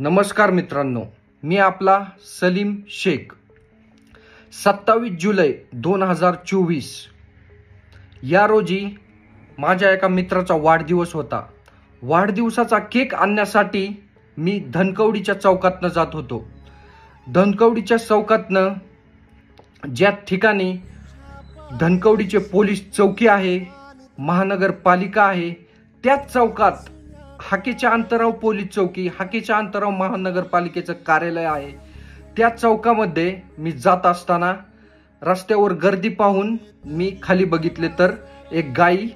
नमस्कार मित्रांनो, मी आपला सलीम शेख। 27 जुलै 2024 या रोजी माझ्या एका मित्राचा वाढदिवस होता। वाढदिवसाचा केक आणण्यासाठी मी धनकवडीच्या चौकातनं जात होतो। धनकवडीच्या चौकातनं ज्या ठिकाणी धनकवडीचे पोलीस चौकी आहे, महानगरपालिका आहे, त्याच चौकात हाकेच्या अंतरावर पोलीस चौकी, हाकेच्या अंतरावर महानगरपालिकेचं कार्यालय आहे। त्या चौकामध्ये मी जात असताना रस्त्यावर गर्दी पाहून मी खाली बघितले तर एक गाई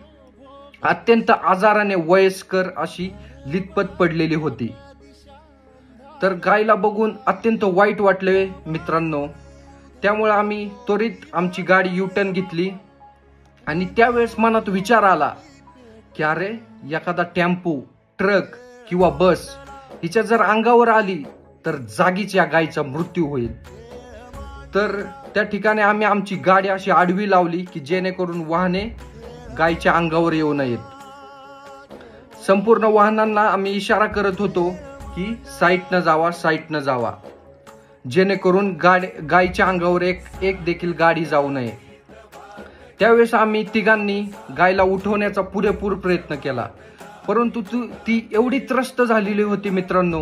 अत्यंत आजाराने वयस्कर अशी लितपत पडलेली होती। तर गायीला बघून अत्यंत वाईट वाटले मित्रांनो। त्यामुळे आम्ही त्वरित आमची गाडी युटर्न घेतली आणि त्यावेळेस मनात विचार आला की अरे, एखादा टेम्पो, ट्रक किंवा बस हिच्या जर अंगावर आली तर जागीच या गायीचा मृत्यू होईल। तर त्या ठिकाणी आम्ही आमची गाडी अशी आडवी लावली की जेणेकरून वाहने गायीच्या अंगावर येऊ नयेत। संपूर्ण वाहनांना आम्ही इशारा करत होतो की साईडनं जावा, साईडनं जावा, जेणेकरून गायीच्या अंगावर एक देखील गाडी जाऊ नये। त्यावेळेस आम्ही तिघांनी गायीला उठवण्याचा पुरेपूर प्रयत्न केला, परंतु ती एवढी त्रस्त झालेली होती मित्रांनो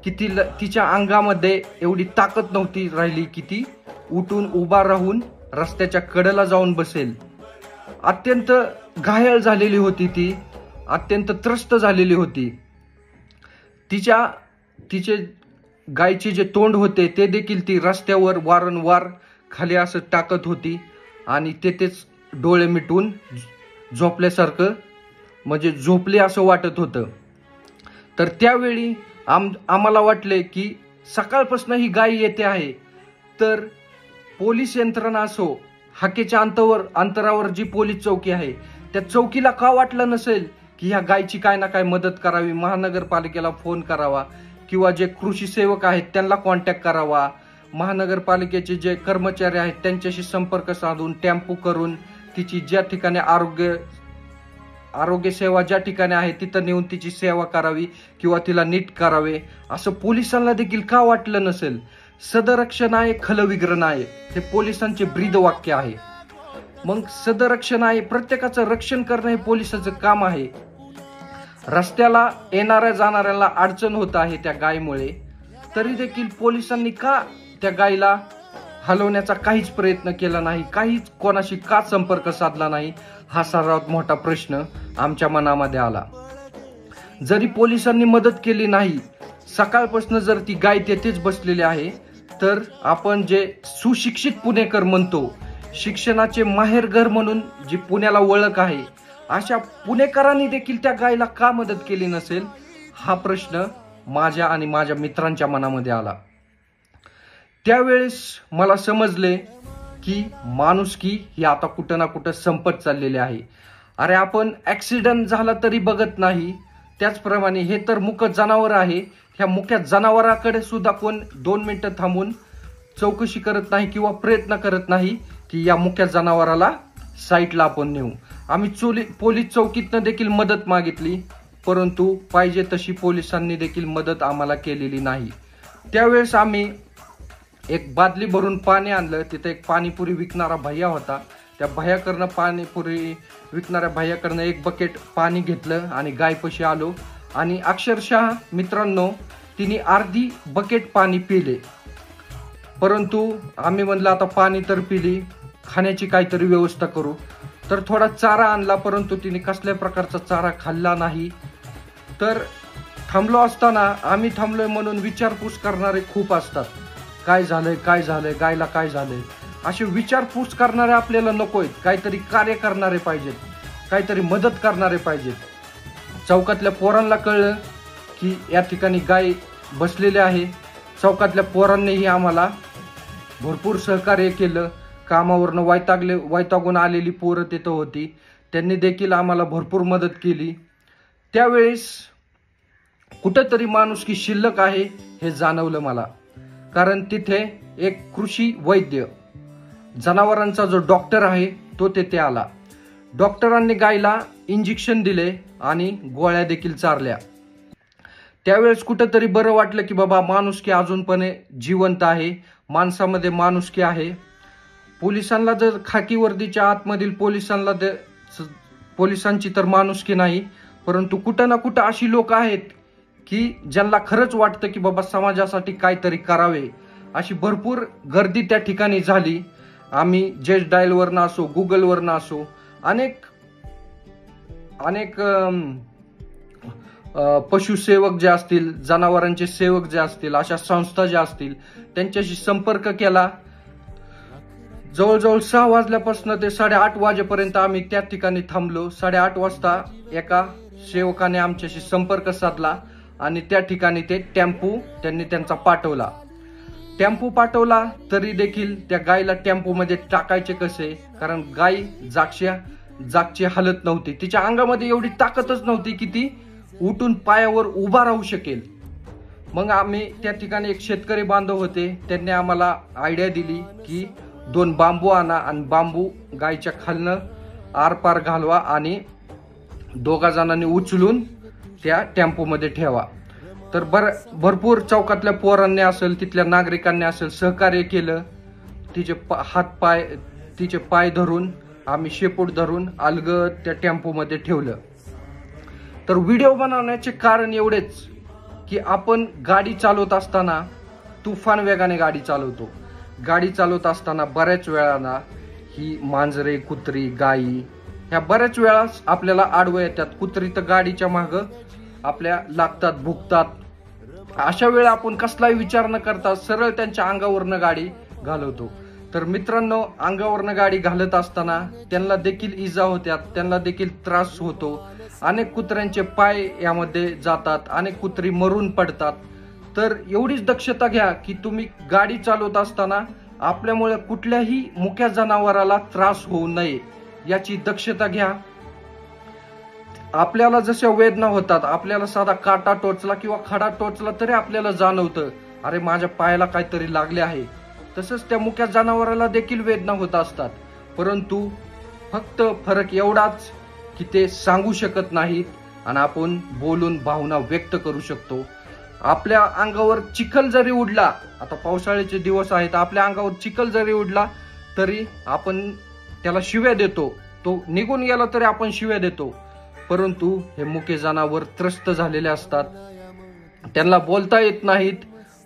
की तिच्या अंगामध्ये एवढी ताकद नव्हती राहिली की ती उठून उभा राहून रस्त्याच्या कडेला जाऊन बसेल। अत्यंत घायल झालेली होती ती, अत्यंत त्रस्त झालेली होती। तिचे गायीचे जे तोंड होते ते देखील ती रस्त्यावर वारंवार खाली असं टाकत होती आणि तेच डोळे मिटून झोपल्यासारखं, म्हणजे झोपले असं वाटत होतं। तर त्यावेळी आम्हाला वाटले की सकाळपासून ही गाय येते आहे, तर पोलीस यंत्रणा असो, हाकेच्या अंतरावर जी पोलीस चौकी आहे त्या चौकीला का वाटलं नसेल की ह्या गायची काय ना काय मदत करावी, महानगरपालिकेला फोन करावा किंवा जे कृषी सेवक आहेत त्यांना कॉन्टॅक्ट करावा, महानगरपालिकेचे जे कर्मचारी आहेत त्यांच्याशी संपर्क साधून टेम्पो करून तिची ज्या ठिकाणी आरोग्य सेवा ज्या ठिकाणी आहे तिथं नेऊन तिची सेवा करावी किंवा तिला नीट करावे, असं पोलिसांना देखील का वाटलं नसेल। सदरक्षण आहे खलविग्रह आहे, हे पोलिसांचे ब्रीद वाक्य आहे। मग सदरक्षण आहे, प्रत्येकाचं रक्षण करणं हे पोलिसाचं काम आहे। रस्त्याला येणाऱ्या जाणाऱ्याला अडचण होत आहे त्या गायीमुळे, तरी देखील पोलिसांनी का त्या गायीला हलवण्याचा काहीच प्रयत्न केला नाही, काहीच कोणाशी का संपर्क साधला नाही, हा सर्वात मोठा प्रश्न आमच्या मनामध्ये आला। जरी पोलिसांनी मदत केली नाही, सकाळपासून जर ती गाय तेथेच बसलेली आहे, तर आपण जे सुशिक्षित पुणेकर म्हणतो, शिक्षणाचे माहेरघर म्हणून जी पुण्याला ओळख आहे, अशा पुणेकरांनी देखील त्या गायीला का मदत केली नसेल, हा प्रश्न माझ्या आणि माझ्या मित्रांच्या मनामध्ये आला। त्यावेळेस मला समजले की माणुसकी ही आता कुठं ना कुठं संपत चाललेली आहे। अरे, आपण ऍक्सिडेंट झाला तरी बघत नाही, त्याचप्रमाणे हे तर मुक जनावर आहे, ह्या मुक्या जनावराकडे सुद्धा कोण 2 मिनिटं थांबून चौकशी करत नाही किंवा प्रयत्न करत नाही की या मुक्या जनावराला साईडला आपण नेऊ। आम्ही पोलीस चौकीतनं देखील मदत मागितली, परंतु पाहिजे तशी पोलिसांनी देखील मदत आम्हाला केलेली नाही। त्यावेळेस आम्ही एक बादली भरून पाणी आणलं। तिथे एक पाणीपुरी विकणारा भैया होता, त्या भैयाकडनं पाणीपुरी विकणाऱ्या भैयाकडनं एक बकेट पाणी घेतलं आणि गायपाशी आलो आणि अक्षरशः मित्रांनो तिने अर्धी बकेट पाणी पिले। परंतु आम्ही म्हणलं आता पाणी तर पिली, खाण्याची काहीतरी व्यवस्था करू, तर थोडा चारा आणला, परंतु तिने कसल्या प्रकारचा चारा खाल्ला नाही। तर थांबलो असताना आम्ही थांबलोय म्हणून विचारपूस करणारे खूप असतात, काय झालंय, काय झालंय, गायला काय झालंय, असे विचारपूस करणारे आपल्याला नकोय। काहीतरी कार्य करणारे पाहिजेत, काहीतरी मदत करणारे पाहिजेत। चौकातल्या पोरांना कळलं की या ठिकाणी गाय बसलेले आहे। चौकातल्या पोरांनीही आम्हाला भरपूर सहकार्य केलं। कामावरनं वैतागून आलेली पोरं तिथं होती, त्यांनी देखील आम्हाला भरपूर मदत केली। त्यावेळेस कुठंतरी माणुसकी शिल्लक आहे हे जाणवलं मला, कारण तिथे एक कृषी वैद्य, जनावरांचा जो डॉक्टर आहे तो तेथे आला। डॉक्टरांनी गायीला इंजेक्शन दिले आणि गोळ्या देखील चारल्या। त्यावेळेस कुठंतरी बरं वाटलं की बाबा माणुसकी अजूनपणे जिवंत आहे, माणसामध्ये माणुसकी आहे. पोलिसांना जर खाकी वर्दीच्या आतमधील पोलिसांची तर माणुसकी नाही, परंतु कुठं ना कुठं अशी लोक आहेत की ज्यांना खरंच वाटतं की बाबा समाजासाठी काहीतरी करावे. अशी भरपूर गर्दी त्या ठिकाणी झाली. आम्ही जस्ट डायलवरनं असो, गुगलवरनं असो, अनेक पशुसेवक जे असतील, जनावरांचे सेवक जे असतील, अशा संस्था ज्या असतील त्यांच्याशी संपर्क केला. जवळजवळ 6 वाजल्यापासून ते 8:30 वाजेपर्यंत आम्ही त्या ठिकाणी थांबलो. 8:30 वाजता एका सेवकाने आमच्याशी संपर्क साधला आणि त्या ठिकाणी ते टेम्पो त्यांनी त्यांचा पाठवला. टेम्पो पाठवला तरी देखील त्या गायीला टेम्पोमध्ये टाकायचे कसे, कारण गाय जागची हालत नव्हती. तिच्या अंगामध्ये एवढी ताकदच नव्हती की ती उठून पायावर उभा राहू शकेल. मग आम्ही त्या ठिकाणी एक शेतकरी बांधव होते, त्यांनी आम्हाला आयडिया दिली की 2 बांबू आणा आणि बांबू गायच्या खालनं आरपार घालवा आणि 2 जणांनी उचलून त्या टेम्पोमध्ये ठेवा. तर भरपूर चौकातल्या पोरांनी असेल, तिथल्या नागरिकांनी असेल सहकार्य केलं. तिचे पाय धरून आम्ही शेपूट धरून अलगद त्या टेम्पोमध्ये ठेवलं. तर व्हिडिओ बनवण्याचे कारण एवढेच की आपण गाडी चालवत असताना तुफान वेगाने गाडी चालवतो. गाडी चालवत असताना बऱ्याच वेळाना ही मांजरे, कुत्री, गायी ह्या बऱ्याच वेळा आपल्याला आडवं येतात. कुत्री तर गाडीच्या मागं आपल्या लागतात, भुकतात. अशा वेळा आपण कसलाही विचार न करता सरळ त्यांच्या अंगावरनं गाडी घालवतो. तर मित्रांनो, अंगावरनं गाडी घालत असताना त्यांना देखील इजा होत्यात, त्यांना देखील त्रास होतो. अनेक कुत्र्यांचे पाय यामध्ये जातात, अनेक कुत्री मरून पडतात. तर एवढीच दक्षता घ्या की तुम्ही गाडी चालवत असताना आपल्यामुळे कुठल्याही मुक्या जनावराला त्रास होऊ नये याची दक्षता घ्या. आपल्याला जशा वेदना होतात, आपल्याला साधा काटा टोचला किंवा खडा टोचला तरी आपल्याला जाणवतं अरे माझ्या पायाला काहीतरी लागले आहे. तसंच त्या मुक्या जनावराला देखील वेदना होत असतात, परंतु फक्त फरक एवढाच की ते सांगू शकत नाहीत आणि आपण बोलून भावना व्यक्त करू शकतो. आपल्या अंगावर चिखल जरी उडला, आता पावसाळ्याचे दिवस आहेत, आपल्या अंगावर चिखल जरी उडला तरी आपण त्याला शिव्या देतो. तो निघून गेला तरी आपण शिव्या देतो. परंतु हे मुके जनावर त्रस्त झालेले असतात, त्यांना बोलता येत नाहीत,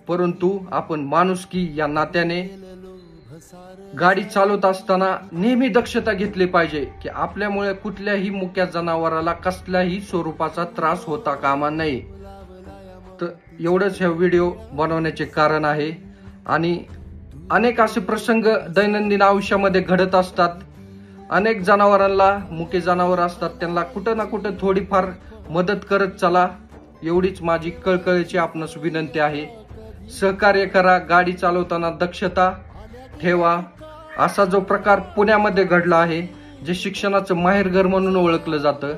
परंतु आपण माणुसकी या नात्याने गाडी चालवत असताना नेहमी दक्षता घेतली पाहिजे की आपल्यामुळे कुठल्याही मुक्या जनावराला कसल्याही स्वरूपाचा त्रास होता कामा नये. तर एवढंच हे व्हिडिओ बनवण्याचे कारण आहे. आणि अनेक असे प्रसंग दैनंदिन आयुष्यामध्ये घडत असतात. अनेक जनावरांना, मुके जनावर असतात, त्यांना कुठं ना कुठं थोडीफार मदत करत चला, एवढीच माझी कळकळीची आपणास विनंती आहे. सहकार्य करा, गाडी चालवताना दक्षता ठेवा. असा जो प्रकार पुण्यामध्ये घडला आहे, जे शिक्षणाचं माहेरघर म्हणून ओळखलं जातं.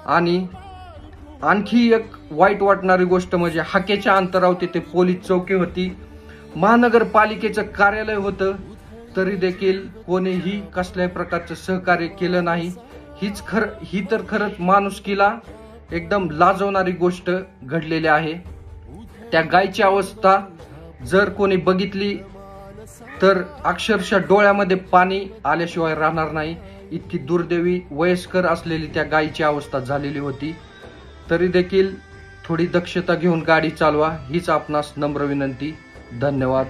आणि आणखी एक वाईट वाटणारी गोष्ट म्हणजे हाकेच्या अंतरावर तिथे पोलीस चौकी होती, महानगरपालिकेचं कार्यालय होतं, तरी देखील कोणीही कसल्याही प्रकारचं सहकार्य केलं नाही. ही तर खरंच माणुसकीला एकदम लाजवणारी गोष्ट घडलेली आहे. त्या गायची अवस्था जर कोणी बघितली तर अक्षरशः डोळ्यामध्ये पाणी आल्याशिवाय राहणार नाही, इतकी दुर्दैवी वयस्कर असलेली त्या गायीची अवस्था झालेली होती. तरी देखील थोडी दक्षता घेऊन गाडी चालवा हीच आपणास नम्र विनंती. धन्यवाद.